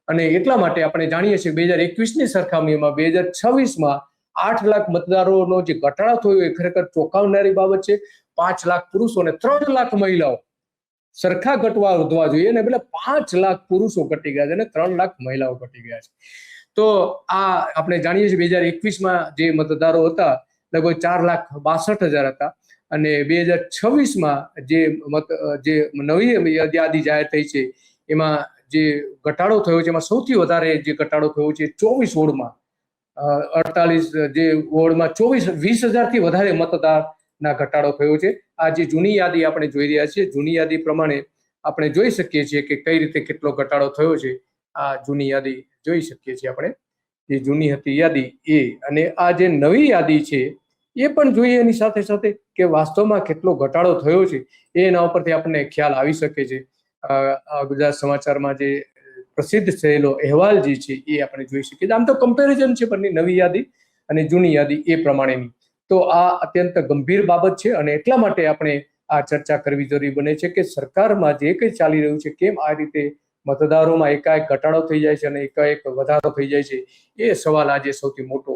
અને એટલા માટે આપણે જાણીએ છીએ 2021ની સરખામણીમાં 2026માં 8 લાખ મતદારોનો જે ઘટાડો થયો એ ખરેખર ચોંકાવનારી બાબત છે. 5 લાખ પુરુષો અને 3 લાખ મહિલાઓ સરખા ઘટવા વધવા જોઈએ ને એટલે 5 લાખ પુરુષો ઘટી ગયા છે અને 3 લાખ મહિલાઓ ઘટી ગયા છે. તો આ આપણે જાણીએ છીએ 2021માં જે મતદારો હતા લગભગ 4,62,000 હતા અને 2026માં જે નવી યાદી જાહેર થઈ છે એમાં જે ઘટાડો થયો છે એમાં સૌથી વધારે જે ઘટાડો થયો છે 24 વોર્ડમાં 48 જે વોર્ડમાં 20,000થી વધારે મતદારના ઘટાડો થયો છે. આ જે જૂની યાદી આપણે જોઈ રહ્યા છીએ જૂની યાદી પ્રમાણે આપણે જોઈ શકીએ છીએ કે કઈ રીતે કેટલો ઘટાડો થયો છે. આ જૂની યાદી જોઈ શકીએ છીએ આપણે, જે જૂની હતી યાદી એ, અને આ જે નવી યાદી છે એ પણ જોઈએ એની સાથે સાથે કે વાસ્તવમાં કેટલો ઘટાડો થયો છે એના ઉપરથી આપણને ખ્યાલ આવી શકે છે. ગુજરાત સમાચારમાં જે પ્રસિદ્ધ થયેલો અહેવાલ જે છે એ આપણે જોઈ શકીએ. આમ તો કમ્પેરિઝન છે બંને નવી યાદી અને જૂની યાદી એ પ્રમાણેની. તો આ અત્યંત ગંભીર બાબત છે અને એટલા માટે આપણે આ ચર્ચા કરવી જરૂરી બને છે કે સરકારમાં જે કંઈ ચાલી રહ્યું છે કેમ આ રીતે મતદારોમાં એકાએક ઘટાડો થઈ જાય છે અને એકાએક વધારો થઈ જાય છે એ સવાલ આજે સૌથી મોટો